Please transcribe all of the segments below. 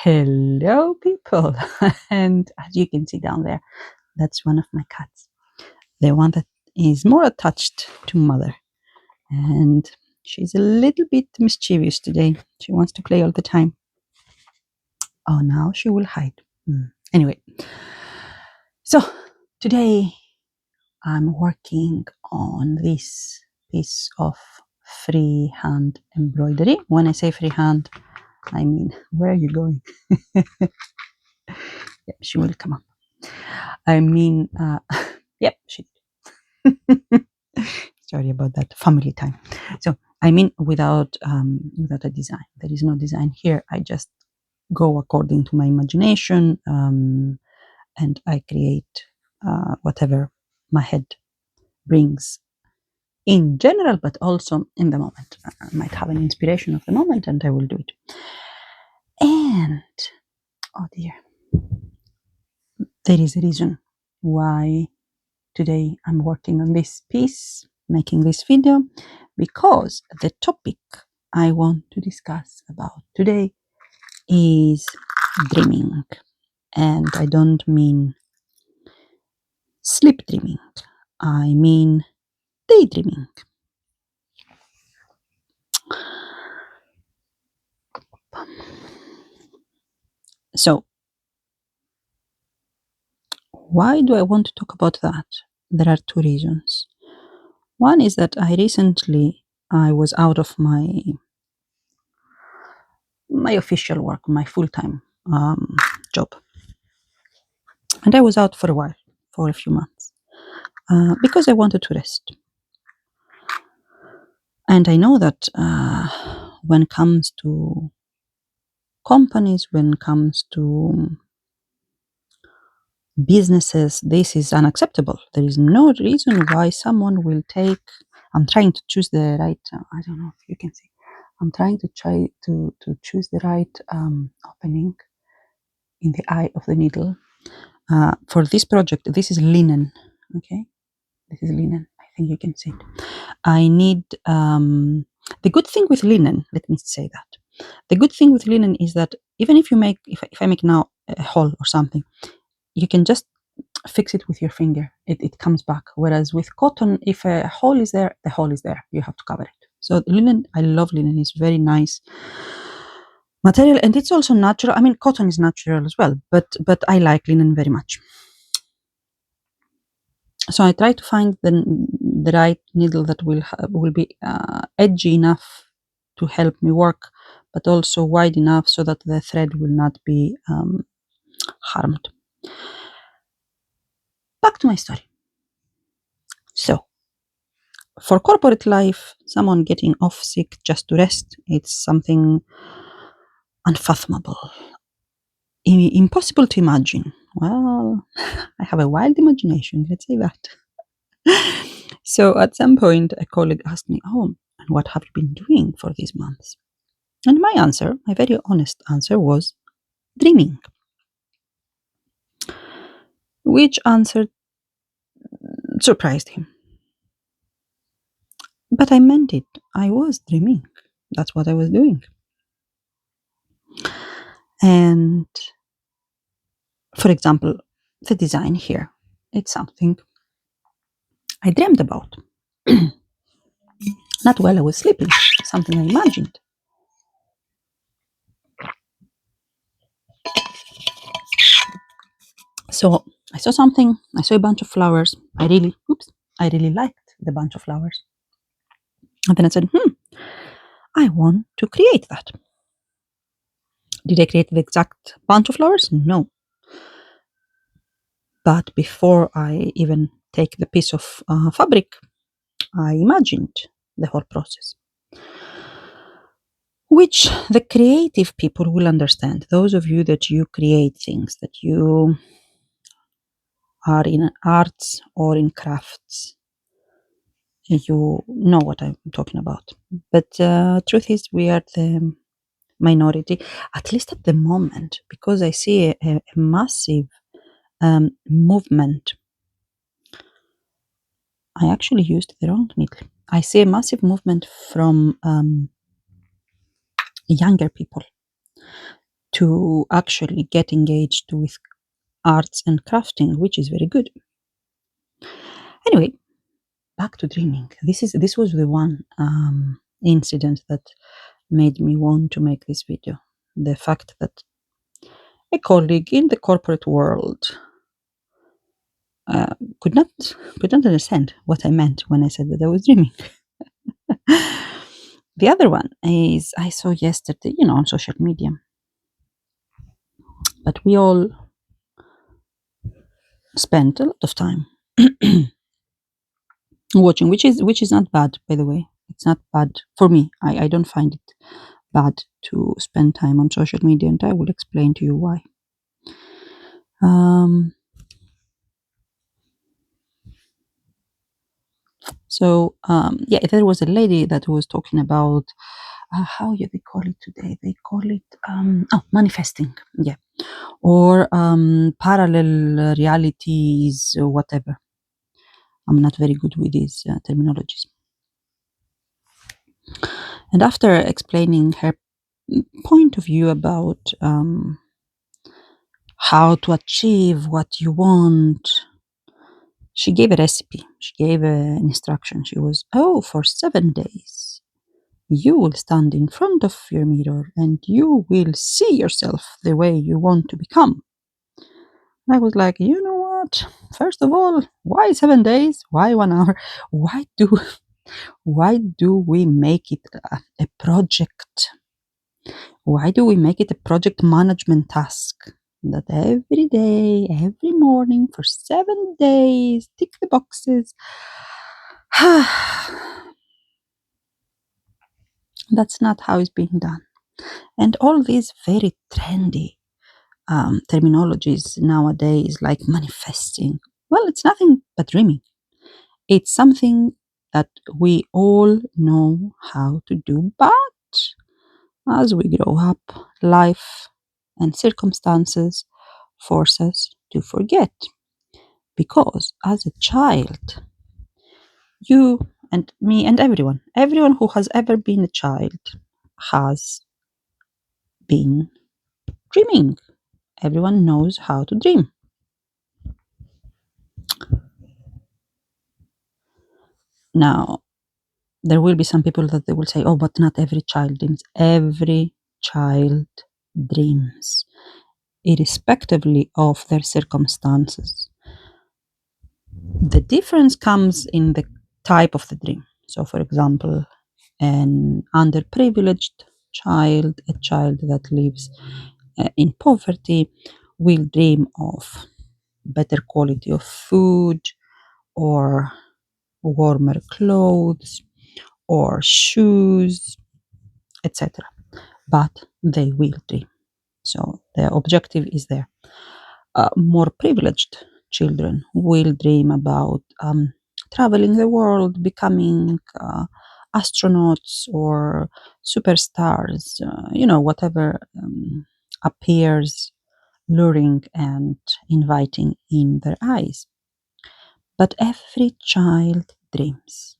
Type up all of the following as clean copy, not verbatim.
Hello, people. And as you can see down there, that's one of my cats. The one that is more attached to mother. And she's a little bit mischievous today. She wants to play all the time. Oh, now she will hide. Anyway, so today I'm working on this piece of freehand embroidery. When I say freehand, I mean, where are you going? Yep, she will come up. I mean, yep, she did. Sorry about that. Family time. So I mean, without a design. There is no design here. I just go according to my imagination, and I create whatever my head brings in general, but also in the moment. I might have an inspiration of the moment, and I will do it. And oh dear, there is a reason why today I'm working on this piece, making this video, because the topic I want to discuss about today is dreaming. And I don't mean sleep dreaming, I mean daydreaming. So, why do I want to talk about that? There are two reasons. One is that I was out of my official work, my full-time job. And I was out for a while, for a few months, because I wanted to rest. And I know that when it comes to companies, when it comes to businesses, this is unacceptable. There is no reason why someone will take. I'm trying to choose the right. I don't know if you can see. I'm trying to try to choose the right opening in the eye of the needle for this project. This is linen. Okay, this is linen. I think you can see it. I need the good thing with linen. Let me say that the good thing with linen is that even if you make, if I make now a hole or something, you can just fix it with your finger. It comes back. Whereas with cotton, if a hole is there, the hole is there. You have to cover it. So linen, I love linen. It's very nice material, and it's also natural. I mean, cotton is natural as well, but I like linen very much. So I try to find the right needle that will be edgy enough to help me work, but also wide enough so that the thread will not be harmed. Back to my story. So, for corporate life, someone getting off sick just to rest, it's something unfathomable, impossible to imagine. Well, I have a wild imagination, let's say that. So at some point, a colleague asked me, "Oh, and what have you been doing for these months?" And my answer, my very honest answer, was dreaming. Which answer surprised him. But I meant it. I was dreaming. That's what I was doing. And for example, the design here, it's something I dreamed about. Not while I was sleeping, something I imagined. So I saw something, I saw a bunch of flowers. I really liked the bunch of flowers. And then I said, I want to create that. Did I create the exact bunch of flowers? No. But before I even take the piece of fabric, I imagined the whole process. Which the creative people will understand. Those of you that you create things, that you are in arts or in crafts, you know what I'm talking about. But truth is, we are the minority, at least at the moment, because I see a massive movement. I actually used the wrong needle. I see a massive movement from younger people to actually get engaged with arts and crafting, which is very good. Anyway, back to dreaming. This was the one incident that made me want to make this video. The fact that a colleague in the corporate world could not understand what I meant when I said that I was dreaming. The other one is I saw yesterday, on social media, but we all spent a lot of time watching, which is not bad, by the way. It's not bad for me. I don't find it bad to spend time on social media, and I will explain to you why. There was a lady that was talking about how they call it today. They call it manifesting, or parallel realities, or whatever. I'm not very good with these terminologies. And after explaining her point of view about how to achieve what you want, she gave a recipe. She gave an instruction. She was, for 7 days, you will stand in front of your mirror and you will see yourself the way you want to become. And I was like, you know what? First of all, why 7 days? Why 1 hour? Why do we make it a project? Why do we make it a project management task? That every day, every morning, for 7 days, tick the boxes. That's not how it's being done. And all these very trendy terminologies nowadays, like manifesting, well, it's nothing but dreaming. It's something that we all know how to do, but as we grow up, life and circumstances force us to forget. Because as a child, you and me and everyone who has ever been a child has been dreaming. Everyone knows how to dream. Now, there will be some people that they will say, but not every child dreams. Every child dreams, irrespectively of their circumstances. The difference comes in the type of the dream. So, for example, an underprivileged child, a child that lives in poverty, will dream of better quality of food, or warmer clothes, or shoes, etc. But they will dream. So the objective is there. More privileged children will dream about traveling the world, becoming astronauts or superstars, whatever appears luring and inviting in their eyes. But every child dreams.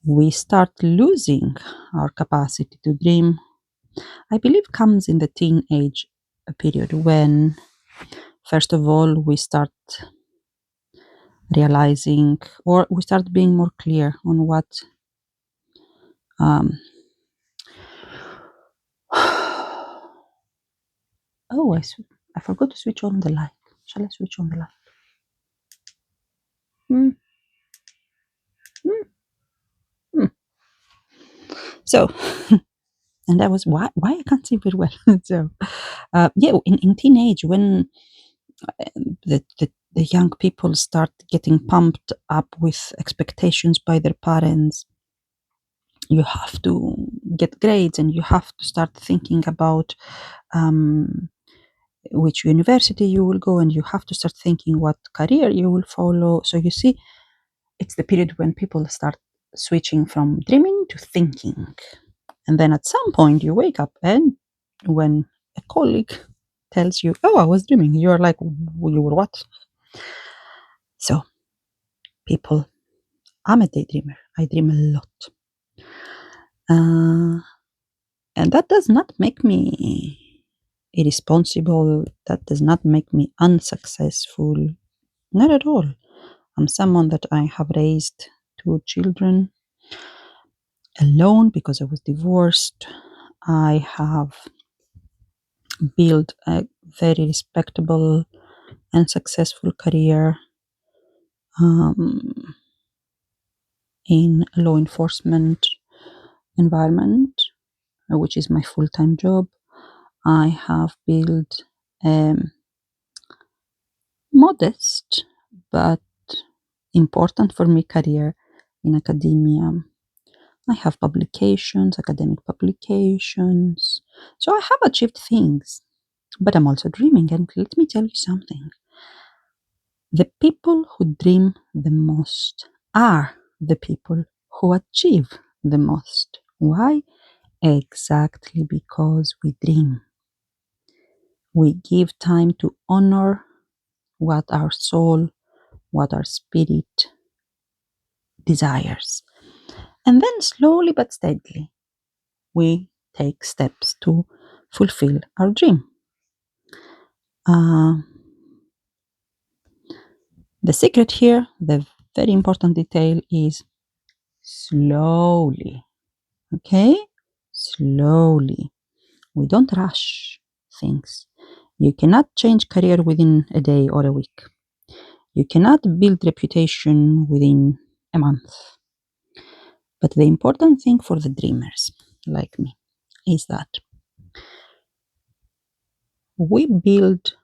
We start losing our capacity to dream, I believe, comes in the teenage period, when, first of all, we start realizing, or we start being more clear on what I forgot to switch on the light. Shall I switch on the light? So, and that was why I can't see very well. So, in teenage, when the young people start getting pumped up with expectations by their parents, you have to get grades and you have to start thinking about which university you will go, and you have to start thinking what career you will follow. So you see, it's the period when people start switching from dreaming to thinking. And then at some point you wake up, and when a colleague tells you, I was dreaming, you're like, you were what? So, people, I'm a daydreamer. I dream a lot. And that does not make me irresponsible. That does not make me unsuccessful. Not at all. I'm someone that I have raised 2 children alone because I was divorced. I have built a very respectable and successful career um, in law enforcement environment, which is my full-time job. I have built a modest but important for me career in academia. I have publications, academic publications. So I have achieved things, but I'm also dreaming. And let me tell you something. The people who dream the most are the people who achieve the most. Why? Exactly because we dream. We give time to honor what our soul, what our spirit desires. And then slowly but steadily, we take steps to fulfill our dream. Uh, the secret here, the very important detail is slowly. Okay? Slowly. We don't rush things. You cannot change career within a day or a week. You cannot build reputation within a month. But the important thing for the dreamers like me is that we build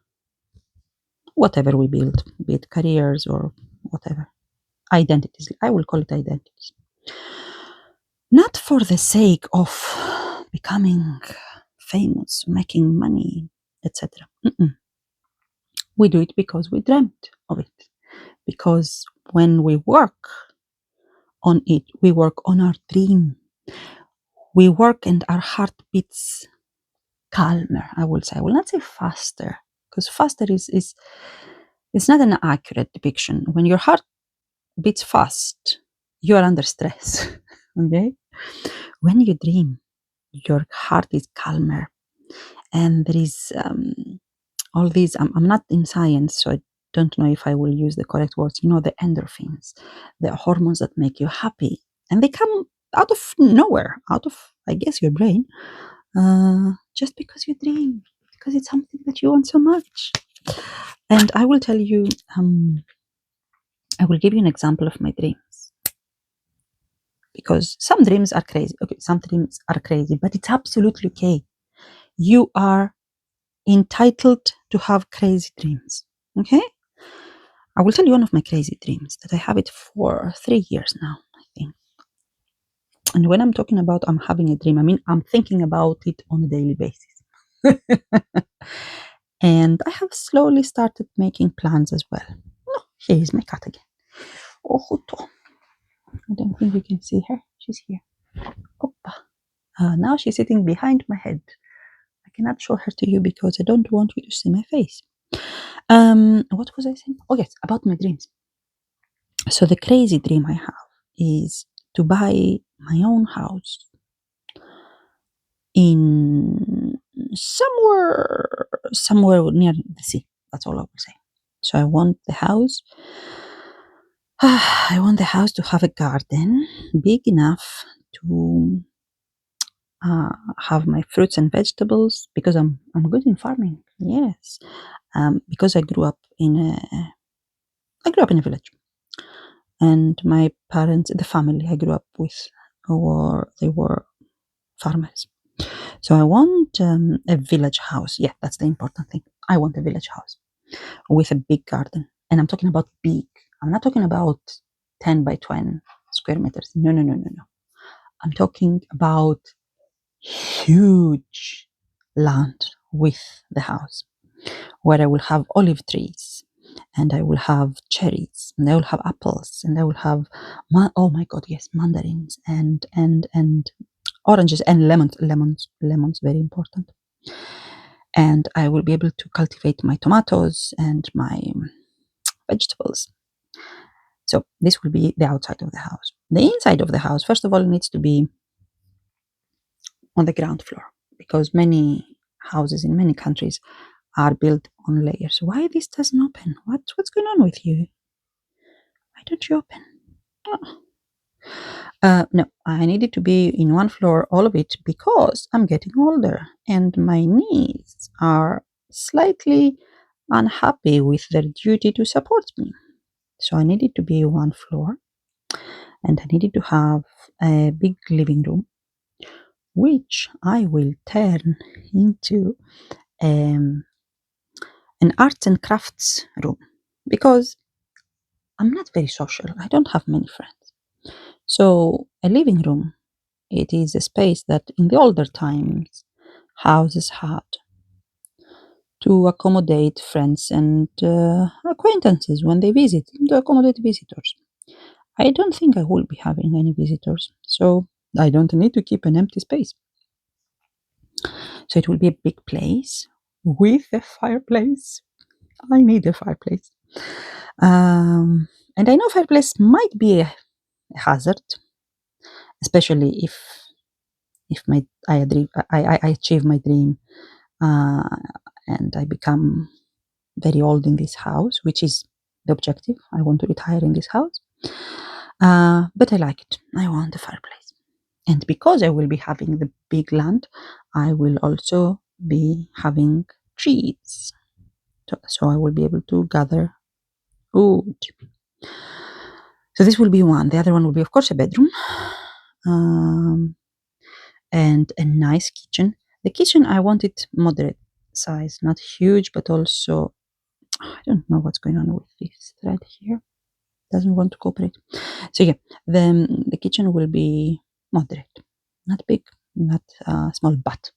whatever we build, be it careers or whatever, identities. I will call it identities. Not for the sake of becoming famous, making money, etc. We do it because we dreamt of it. Because when we work on it, we work on our dream. We work and our heart beats calmer, I will say. I will not say faster, because faster is it's not an accurate depiction. When your heart beats fast, you are under stress. Okay? When you dream, your heart is calmer. And there is all these, I'm not in science, so I don't know if I will use the correct words, the endorphins, the hormones that make you happy. And they come out of nowhere, out of, I guess, your brain, just because you dream, because it's something that you want so much. And I will tell you, I will give you an example of my dreams. Because some dreams are crazy. Okay, some dreams are crazy, but it's absolutely okay. You are entitled to have crazy dreams. Okay? I will tell you one of my crazy dreams that I have it for 3 years now, I think. And when I'm talking about I'm having a dream, I mean I'm thinking about it on a daily basis. And I have slowly started making plans as well. Oh, here is my cat again. Oh, Huto. I don't think you can see her. She's here. Oppa. Now she's sitting behind my head. I cannot show her to you because I don't want you to see my face. What was I saying? Oh, yes, about my dreams. So the crazy dream I have is to buy my own house in somewhere near the sea. That's all I will say. So I want the house. I want the house to have a garden big enough to have my fruits and vegetables because I'm good in farming. Yes, because I grew up in a village, and my parents, the family I grew up with, they were farmers. So I want a village house. Yeah, that's the important thing. I want a village house with a big garden, and I'm talking about big. I'm not talking about 10 by 20 square meters. No, no, no, no, no. I'm talking about huge land with the house where I will have olive trees and I will have cherries and I will have apples and I will have oh my god, yes, mandarins and oranges and lemons, very important. And I will be able to cultivate my tomatoes and my vegetables. So this will be the outside of the house. The inside of the house, first of all, needs to be on the ground floor, because many houses in many countries are built on layers. Why this doesn't open? What's going on with you? Why don't you open? Oh. No, I needed to be in one floor, all of it, because I'm getting older and my knees are slightly unhappy with their duty to support me. So I needed to be one floor, and I needed to have a big living room, which I will turn into um, an arts and crafts room, because I'm not very social. I don't have many friends. So a living room, it is a space that in the older times houses had to accommodate friends and acquaintances when they visit, to accommodate visitors. I don't think I will be having any visitors, so I don't need to keep an empty space. So it will be a big place with a fireplace. I need a fireplace. And I know fireplace might be a hazard, especially if my I achieve my dream, uh, and I become very old in this house, which is the objective. I want to retire in this house. But I like it. I want a fireplace. And because I will be having the big land, I will also be having trees. So I will be able to gather wood. So this will be one. The other one will be, of course, a bedroom. And a nice kitchen. The kitchen, I want it moderate size, not huge, but also, I don't know what's going on with this thread here. Doesn't want to cooperate. So yeah, the kitchen will be moderate, not big, not small, but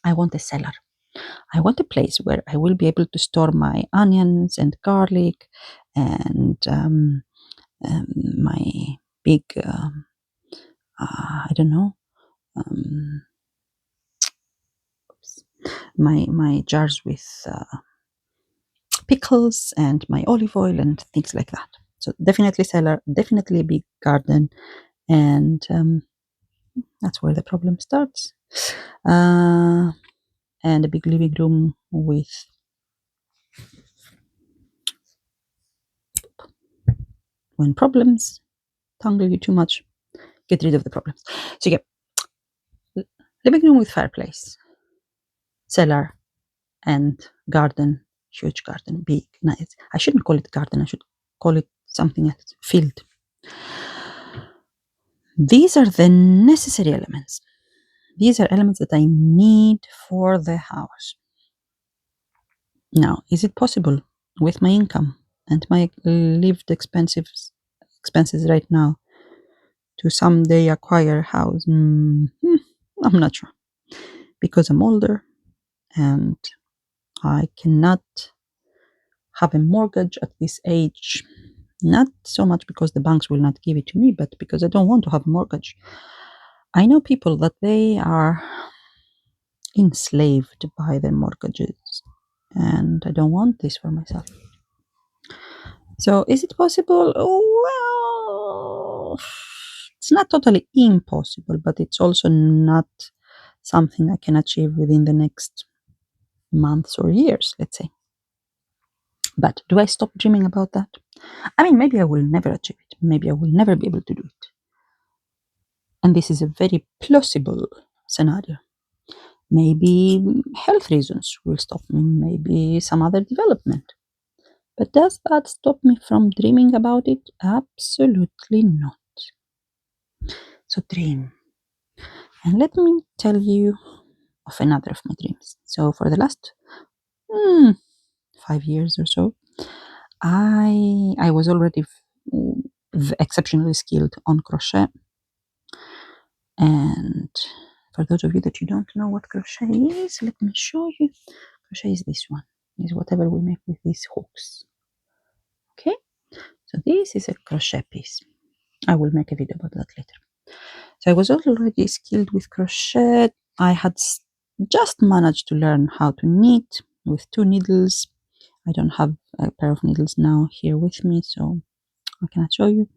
I want a cellar. I want a place where I will be able to store my onions and garlic and my big, I don't know, um, my jars with pickles and my olive oil and things like that. So definitely cellar, definitely a big garden, and that's where the problem starts. And a big living room with when problems tangle you too much, get rid of the problems. So yeah, living room with fireplace, cellar, and garden, huge garden, big, nice. I shouldn't call it garden. I should call it something else, field. These are the necessary elements. These are elements that I need for the house. Now, is it possible with my income and my lived expenses right now to someday acquire a house? I'm not sure, because I'm older and I cannot have a mortgage at this age. Not so much because the banks will not give it to me, but because I don't want to have a mortgage. I know people that they are enslaved by their mortgages, and I don't want this for myself. So, is it possible? Well, it's not totally impossible, but it's also not something I can achieve within the next months or years, let's say. But do I stop dreaming about that? I mean, maybe I will never achieve it. Maybe I will never be able to do it. And this is a very plausible scenario. Maybe health reasons will stop me, maybe some other development. But does that stop me from dreaming about it? Absolutely not. So dream. And let me tell you of another of my dreams. So for the last 5 years or so, I was already exceptionally skilled on crochet. And for those of you that you don't know what crochet is, let me show you. Crochet is this one. Is whatever we make with these hooks. Okay, so this is a crochet piece. I will make a video about that later. So I was already skilled with crochet. I had just managed to learn how to knit with 2 needles. I don't have a pair of needles now here with me, so I cannot show you.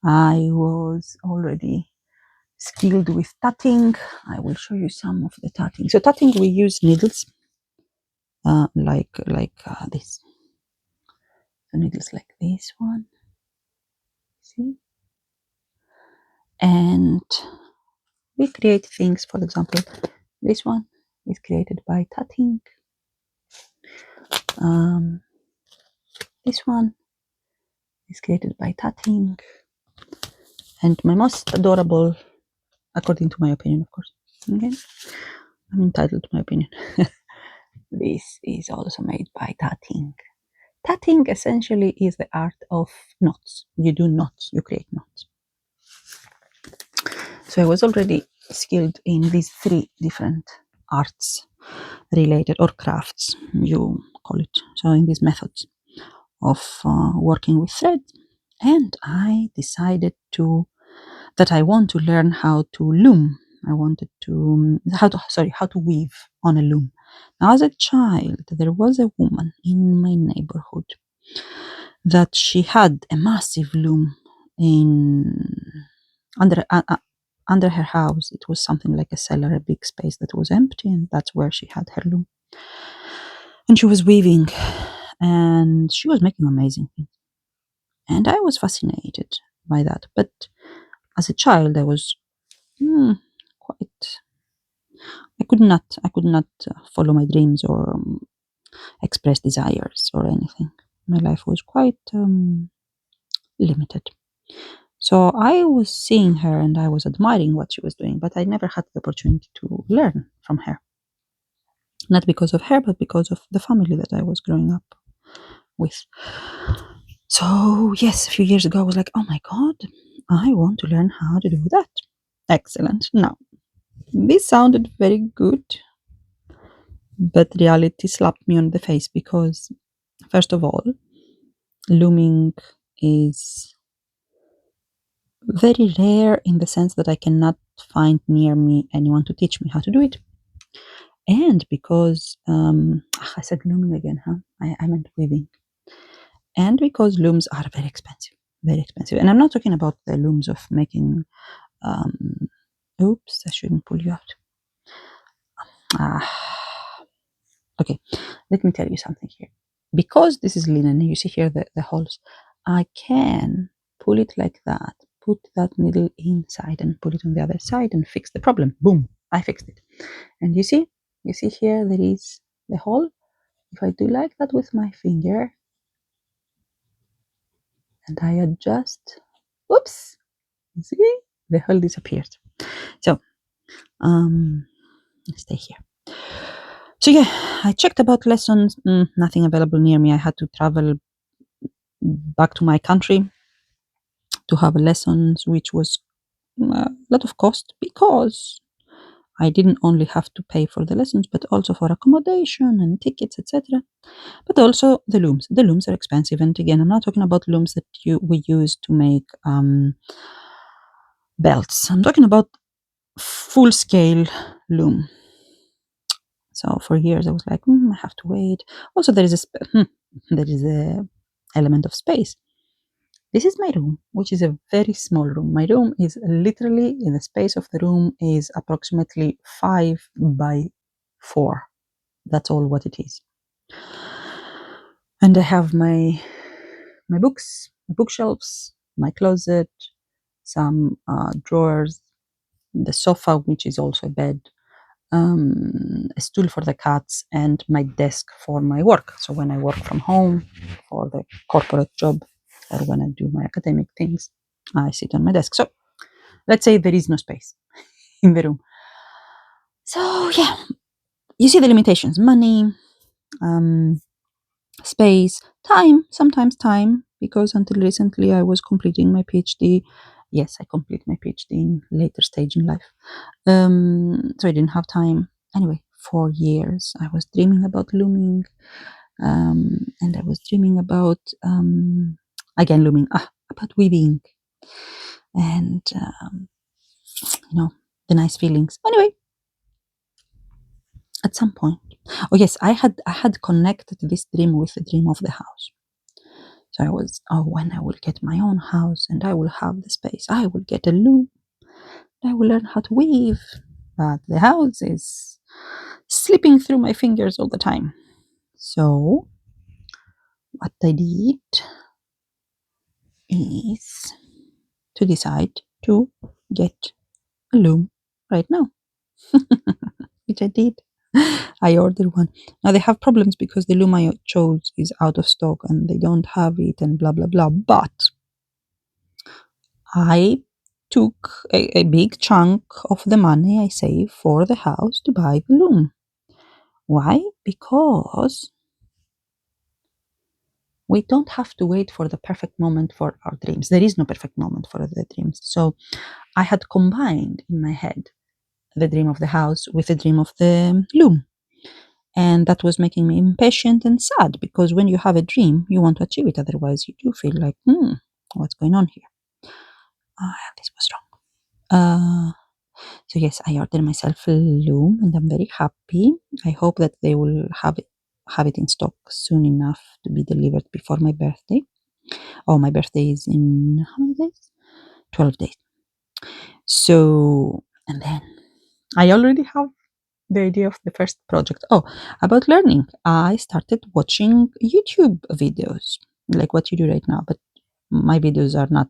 I was already skilled with tatting. I will show you some of the tatting. So tatting, we use needles like this. So needles like this one, see? And we create things. For example, this one is created by tatting. This one is created by tatting. And my most adorable, according to my opinion, of course, okay? I'm entitled to my opinion. This is also made by tatting. Tatting essentially is the art of knots. You do knots, you create knots. So I was already skilled in these three different arts related, or crafts, you call it. So in these methods of working with thread. And I decided that I want to learn how to loom. I wanted to how to weave on a loom. Now, as a child, there was a woman in my neighborhood that she had a massive loom under under her house. It was something like a cellar, a big space that was empty, and that's where she had her loom. And she was weaving, and she was making amazing things. And I was fascinated by that. But as a child, I was quite. I could not follow my dreams or express desires or anything. My life was quite limited. So I was seeing her and I was admiring what she was doing, but I never had the opportunity to learn from her. Not because of her, but because of the family that I was growing up with. So, yes, a few years ago, I was like, oh my God, I want to learn how to do that. Excellent. Now, this sounded very good, but reality slapped me on the face because, first of all, looming is very rare in the sense that I cannot find near me anyone to teach me how to do it. And because, I said looming again, huh? I meant weaving. And because looms are very expensive, very expensive. And I'm not talking about the looms of making, oops, I shouldn't pull you out. Okay, let me tell you something here. Because this is linen, you see here the holes, I can pull it like that, put that needle inside and put it on the other side and fix the problem. Boom, I fixed it. And you see here there is the hole. If I do like that with my finger and I adjust, whoops, you see, the hole disappeared. So, stay here. So yeah, I checked about lessons, nothing available near me. I had to travel back to my country to have lessons, which was a lot of cost because I didn't only have to pay for the lessons, but also for accommodation and tickets, etc. But also the looms. The looms are expensive, and again, I'm not talking about looms that we use to make belts. I'm talking about full-scale loom. So for years, I was like, I have to wait. Also, there is a element of space. This is my room, which is a very small room. My room is literally, in the space of the room, is approximately 5 by 4. That's all what it is. And I have my books, my bookshelves, my closet, some drawers, the sofa, which is also a bed, a stool for the cats, and my desk for my work. So when I work from home for the corporate job or when I do my academic things, I sit on my desk. So let's say there is no space in the room. So yeah, you see the limitations: money, space, time, sometimes time, because until recently I was completing my PhD. Yes, I complete my PhD in later stage in life. So I didn't have time. Anyway, for years I was dreaming about looming, and I was dreaming about, again, looming, about weaving, and, the nice feelings. Anyway, at some point, oh yes, I had connected this dream with the dream of the house. So I was, when I will get my own house and I will have the space, I will get a loom I will learn how to weave. But the house is slipping through my fingers all the time. So what I did is to decide to get a loom right now, which I did. I ordered one. Now they have problems because the loom I chose is out of stock and they don't have it and blah blah blah. But I took a big chunk of the money I saved for the house to buy the loom. Why? Because we don't have to wait for the perfect moment for our dreams. There is no perfect moment for the dreams. So I had combined in my head the dream of the house with the dream of the loom. And that was making me impatient and sad because when you have a dream, you want to achieve it. Otherwise, you do feel like, what's going on here? This was wrong. So yes, I ordered myself a loom and I'm very happy. I hope that they will have it in stock soon enough to be delivered before my birthday. Oh, my birthday is in how many days? 12 days. So, and then I already have the idea of the first project. Oh, about learning. I started watching YouTube videos, like what you do right now, but my videos are not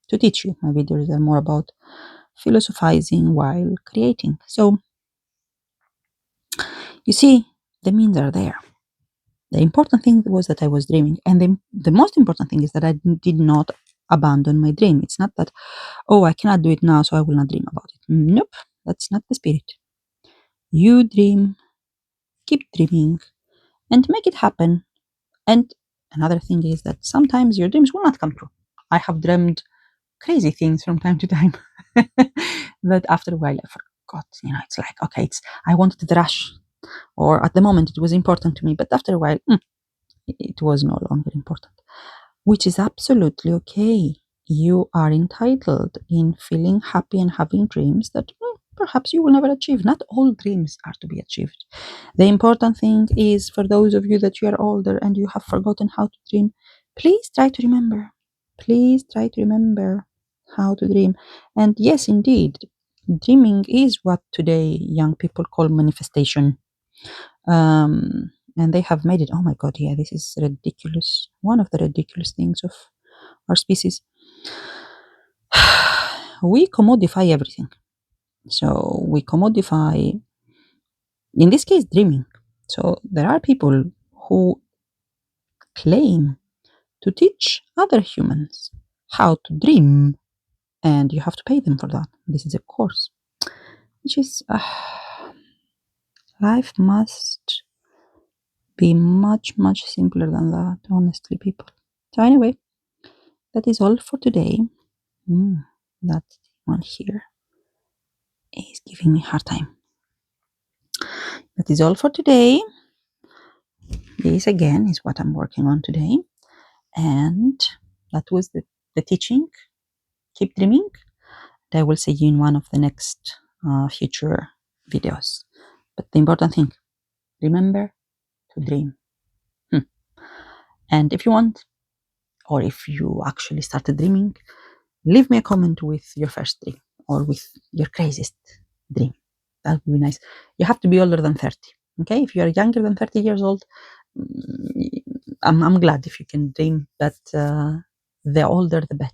to teach you. My videos are more about philosophizing while creating. So, you see, the means are there. The important thing was that I was dreaming. And the most important thing is that I did not abandon my dream. It's not that, oh, I cannot do it now, so I will not dream about it. Nope, that's not the spirit. You dream, keep dreaming, and make it happen. And another thing is that sometimes your dreams will not come true. I have dreamed crazy things from time to time that after a while I forgot. It's like, okay, I wanted the rush, or at the moment it was important to me, but after a while, it was no longer important, which is absolutely okay. You are entitled in feeling happy and having dreams that perhaps you will never achieve. Not all dreams are to be achieved. The important thing is for those of you that you are older and you have forgotten how to dream, please try to remember. Please try to remember how to dream. And yes, indeed, dreaming is what today young people call manifestation. And they have made it, oh my God, yeah, this is ridiculous. One of the ridiculous things of our species. We commodify everything. So we commodify, in this case, dreaming. So there are people who claim to teach other humans how to dream, and you have to pay them for that. This is a course, which is life must be much, much simpler than that, honestly, people. So, anyway, that is all for today. That one here is giving me a hard time. That is all for today. This again is what I'm working on today. And that was the teaching. Keep dreaming. And I will see you in one of the next future videos. But the important thing, remember to dream. And if you want, or if you actually started dreaming, leave me a comment with your first dream or with your craziest dream. That would be nice. You have to be older than 30. Okay? If you are younger than 30 years old, I'm glad if you can dream, but the older the better.